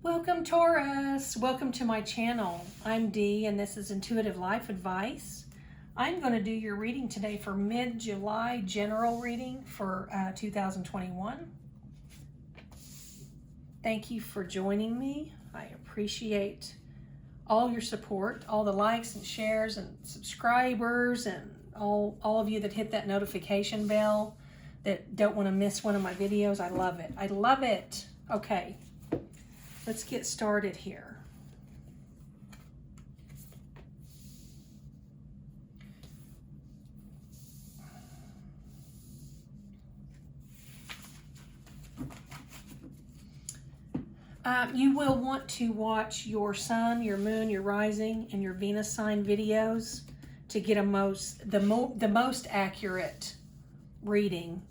Welcome, Taurus. Welcome to my channel. I'm Dee, and this is Intuitive Life Advice. I'm going to do your reading today for mid-July general reading for 2021. Thank you for joining me. I appreciate all your support, all the likes and shares and subscribers, and all of you that hit that notification bell that don't want to miss one of my videos. I love it. I love it. Okay. Let's get started here. You will want to watch your sun, your moon, your rising, and your Venus sign videos to get the most accurate reading.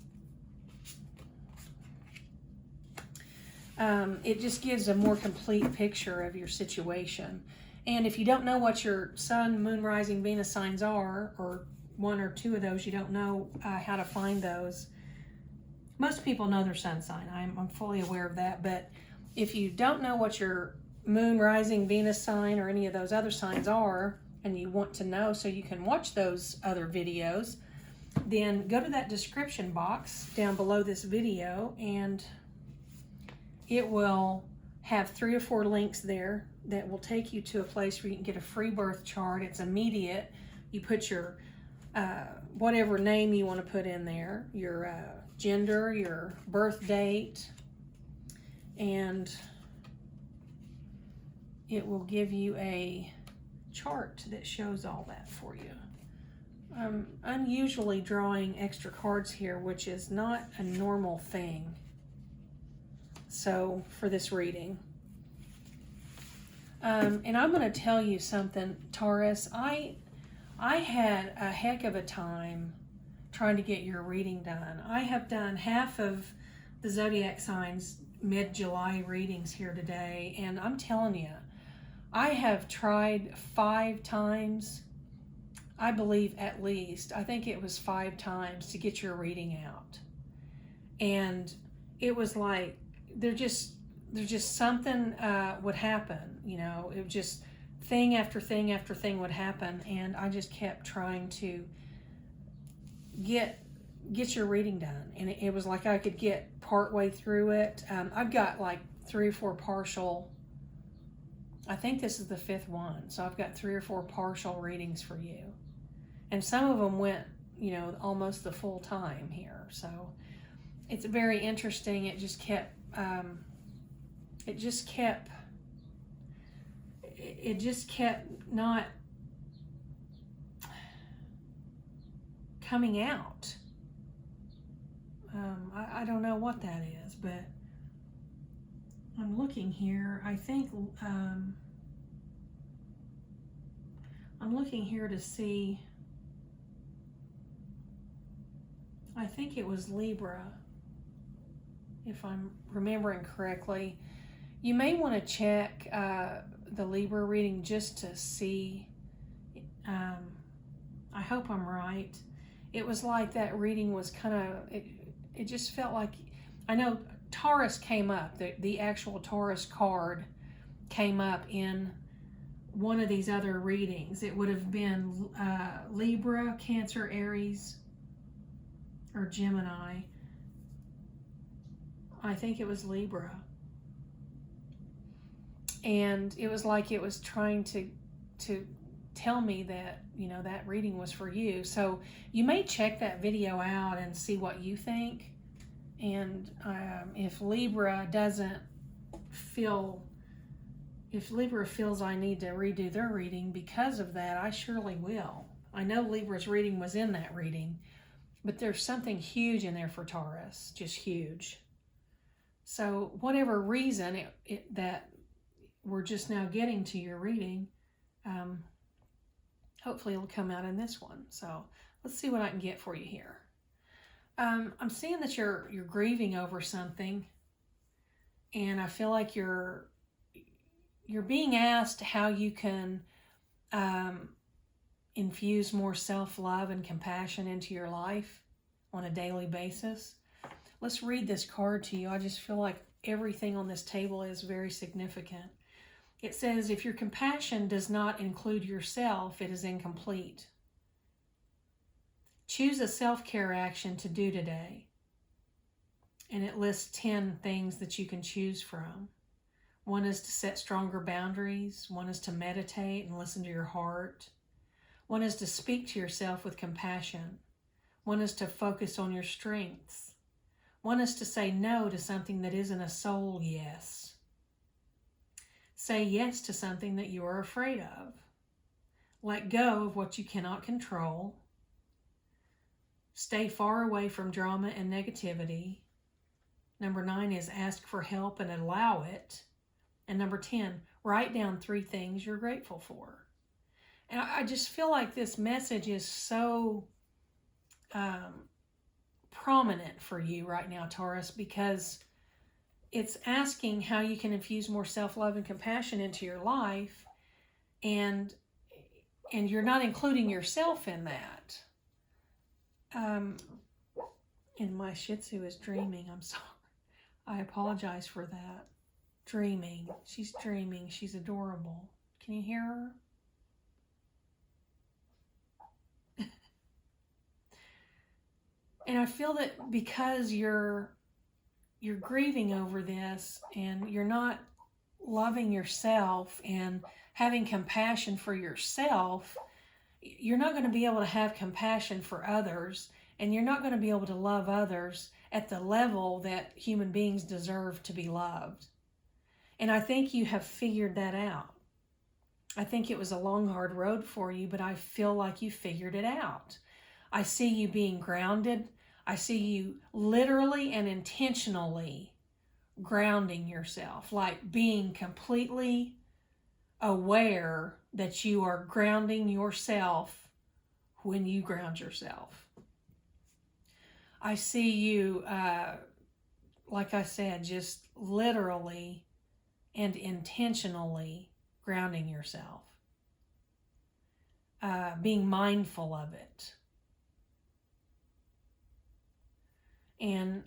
It just gives a more complete picture of your situation. And if you don't know what your sun, moon, rising, Venus signs are, or one or two of those, you don't know how to find those. Most people know their sun sign. I'm fully aware of that. But if you don't know what your moon, rising, Venus sign, or any of those other signs are, and you want to know so you can watch those other videos, then go to that description box down below this video, and it will have 3 or 4 links there that will take you to a place where you can get a free birth chart. It's immediate. You put your whatever name you want to put in there, your gender, your birth date, and it will give you a chart that shows all that for you. I'm unusually drawing extra cards here, which is not a normal thing. So for this reading, and I'm going to tell you something, Taurus. I had a heck of a time trying to get your reading done. I have done half of the zodiac signs mid-July readings here today, and I'm telling you, I have tried 5 times, I believe at least, I think it was 5 times to get your reading out. And it was like, there's just something would happen, you know. It was just thing after thing after thing would happen, and I just kept trying to get your reading done, and it was like I could get partway through it. I've got like 3 or 4 partial. I think this is the 5th one, so I've got 3 or 4 partial readings for you, and some of them went, you know, almost the full time here. So it's very interesting. It just kept not coming out. I don't know what that is, but I'm looking here. I think I'm looking here to see. I think it was Libra, if I'm remembering correctly. You may want to check the Libra reading just to see. I hope I'm right. It was like that reading was kind of, it just felt like, I know Taurus came up, the actual Taurus card came up in one of these other readings. It would have been Libra, Cancer, Aries, or Gemini. I think it was Libra. And it was like it was trying to tell me that, you know, that reading was for you. So you may check that video out and see what you think. And if Libra feels I need to redo their reading because of that, I surely will. I know Libra's reading was in that reading, but there's something huge in there for Taurus, just huge. So whatever reason that we're just now getting to your reading, hopefully it'll come out in this one. So let's see what I can get for you here. I'm seeing that you're grieving over something, and I feel like you're being asked how you can infuse more self-love and compassion into your life on a daily basis. Let's read this card to you. I just feel like everything on this table is very significant. It says, if your compassion does not include yourself, it is incomplete. Choose a self-care action to do today. And it lists 10 things that you can choose from. One is to set stronger boundaries. One is to meditate and listen to your heart. One is to speak to yourself with compassion. One is to focus on your strengths. One is to say no to something that isn't a soul yes. Say yes to something that you are afraid of. Let go of what you cannot control. Stay far away from drama and negativity. Number 9 is ask for help and allow it. And number 10, write down 3 things you're grateful for. And I just feel like this message is so prominent for you right now, Taurus, because it's asking how you can infuse more self-love and compassion into your life, and you're not including yourself in that. And my Shih Tzu is dreaming. I'm sorry. I apologize for that. Dreaming. She's dreaming. She's adorable. Can you hear her? And I feel that because you're grieving over this and you're not loving yourself and having compassion for yourself, you're not going to be able to have compassion for others, and you're not going to be able to love others at the level that human beings deserve to be loved. And I think you have figured that out. I think it was a long, hard road for you, but I feel like you figured it out. I see you being grounded. I see you literally and intentionally grounding yourself, like being completely aware that you are grounding yourself when you ground yourself. I see you, like I said, just literally and intentionally grounding yourself, being mindful of it. And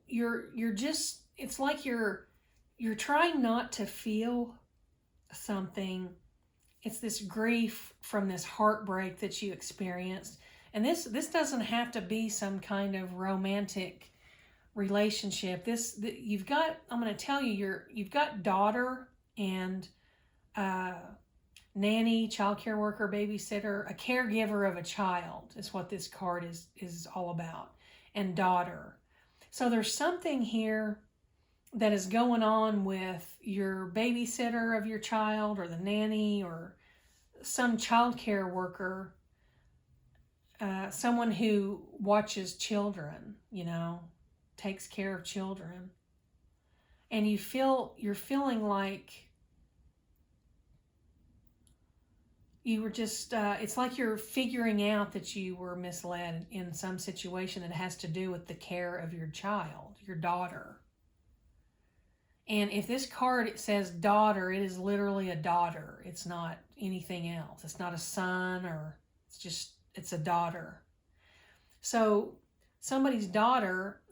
you're just, it's like you're trying not to feel something. It's this grief from this heartbreak that you experienced. And this doesn't have to be some kind of romantic relationship. You've got, I'm going to tell you, you've got daughter and nanny, childcare worker, babysitter, a caregiver of a child is what this card is all about, and daughter. So there's something here that is going on with your babysitter of your child, or the nanny, or some childcare worker, someone who watches children, takes care of children. And you're feeling like you were just, it's like you're figuring out that you were misled in some situation that has to do with the care of your child, your daughter. And if this card, it says daughter, it is literally a daughter. It's not anything else. It's not a son, or it's a daughter. So somebody's daughter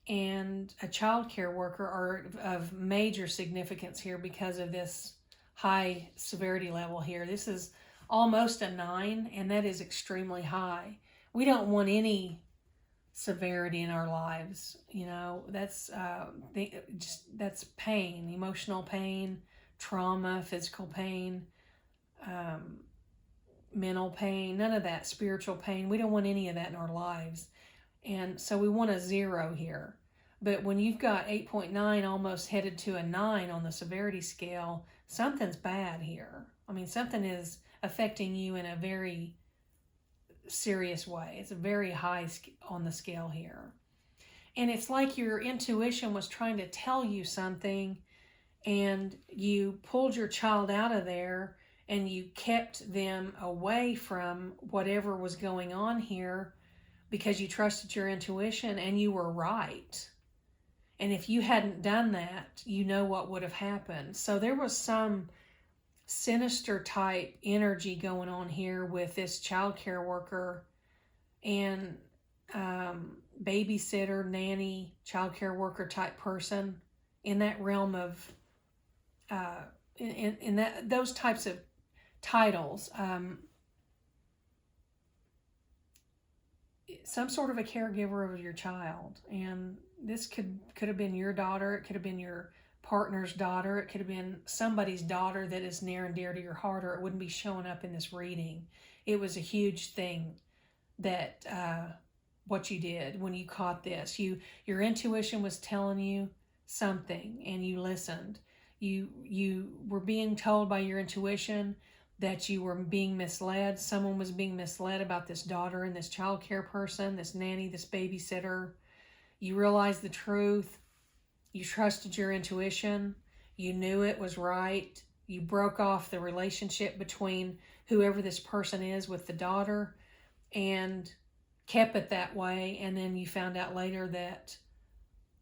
and a child care worker are of major significance here because of this high severity level here. This is almost a 9, and that is extremely high. We don't want any severity in our lives. That's that's pain, emotional pain, trauma, physical pain, mental pain, none of that, spiritual pain. We don't want any of that in our lives. And so we want a 0 here. But when you've got 8.9 almost headed to a 9 on the severity scale, something's bad here. I mean, something is affecting you in a very serious way. It's a very high on the scale here. And it's like your intuition was trying to tell you something, and you pulled your child out of there, and you kept them away from whatever was going on here because you trusted your intuition, and you were right. And if you hadn't done that, what would have happened. So there was some sinister type energy going on here with this child care worker. And babysitter, nanny, childcare worker type person, in that realm of in that those types of titles, some sort of a caregiver of your child. And this could have been your daughter, it could have been your partner's daughter, it could have been somebody's daughter that is near and dear to your heart, or it wouldn't be showing up in this reading. It was a huge thing that what you did when you caught this. Your intuition was telling you something, and you listened. You were being told by your intuition that you were being misled. Someone was being misled about this daughter and this child care person, this nanny, this babysitter. You realized the truth. You trusted your intuition. You knew it was right. You broke off the relationship between whoever this person is with the daughter and kept it that way. And then you found out later that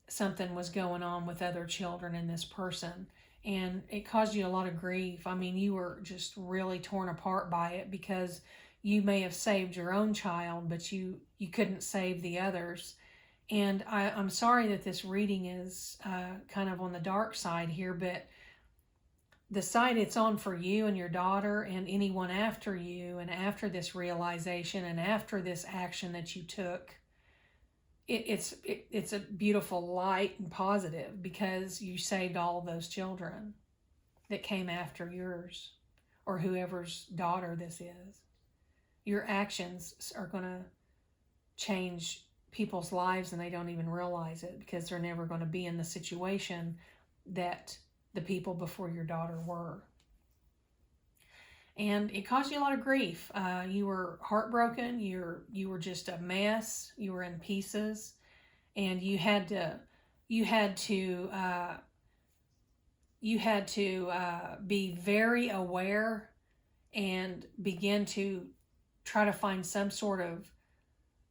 something was going on with other children in this person. And it caused you a lot of grief. I mean, you were just really torn apart by it, because you may have saved your own child, but you couldn't save the others. And I'm sorry that this reading is kind of on the dark side here, but the side it's on for you and your daughter and anyone after you, and after this realization and after this action that you took, it's a beautiful light and positive, because you saved all those children that came after yours, or whoever's daughter this is. Your actions are going to change people's lives, and they don't even realize it, because they're never going to be in the situation that the people before your daughter were. And it caused you a lot of grief. You were heartbroken. You were just a mess. You were in pieces, and you had to be very aware and begin to try to find some sort of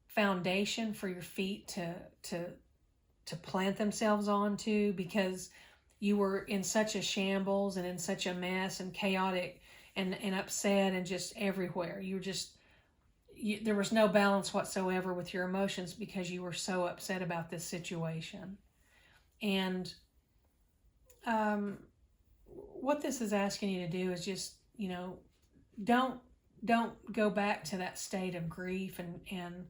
foundation for your feet to plant themselves onto, because you were in such a shambles and in such a mess and chaotic and upset and just everywhere. There was no balance whatsoever with your emotions, because you were so upset about this situation. And what this is asking you to do is just, don't go back to that state of grief and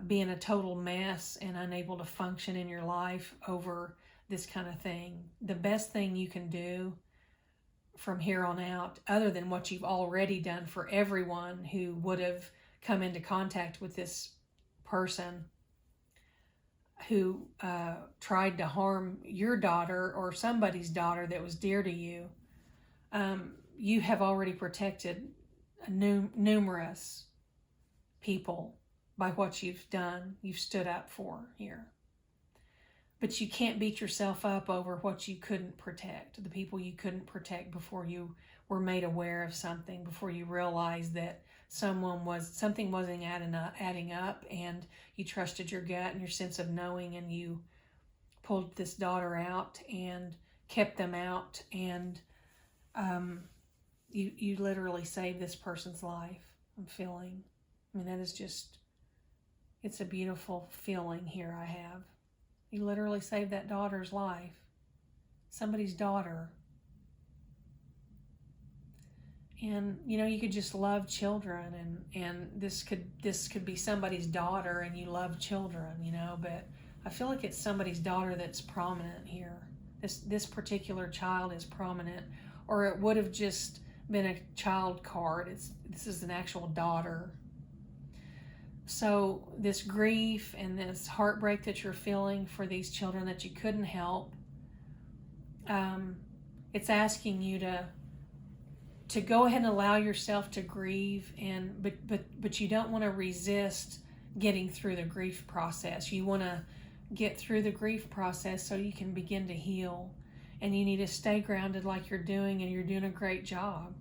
being a total mess and unable to function in your life over this kind of thing. The best thing you can do from here on out, other than what you've already done for everyone who would have come into contact with this person who tried to harm your daughter or somebody's daughter that was dear to you, you have already protected numerous people by what you've done, you've stood up for here. But you can't beat yourself up over what you couldn't protect, the people you couldn't protect before you were made aware of something, before you realized that something wasn't adding up, and you trusted your gut and your sense of knowing, and you pulled this daughter out and kept them out, and you literally saved this person's life. That is just, it's a beautiful feeling here I have. You literally saved that daughter's life, somebody's daughter. And you could just love children, and this could be somebody's daughter, and you love children, but I feel like it's somebody's daughter that's prominent here. This particular child is prominent, or it would have just been a child card. This is an actual daughter. So this grief and this heartbreak that you're feeling for these children that you couldn't help, it's asking you to go ahead and allow yourself to grieve, but you don't want to resist getting through the grief process. You want to get through the grief process so you can begin to heal, and you need to stay grounded like you're doing, and you're doing a great job.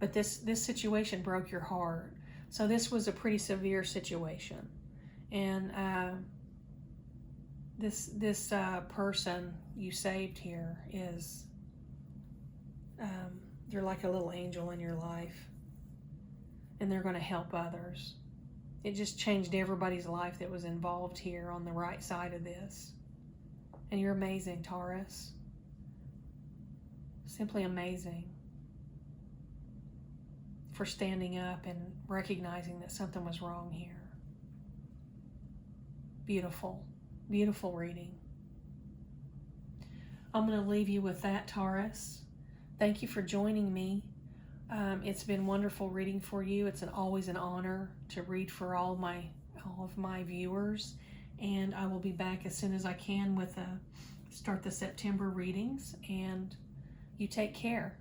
But this situation broke your heart. So this was a pretty severe situation, and this person you saved here is they're like a little angel in your life, and they're going to help others. It just changed everybody's life that was involved here on the right side of this. And you're amazing, Taurus. Simply amazing for standing up and recognizing that something was wrong here. Beautiful, beautiful reading. I'm going to leave you with that, Taurus. Thank you for joining me. It's been wonderful reading for you. It's always an honor to read for all of my viewers. And I will be back as soon as I can with start the September readings. And you take care.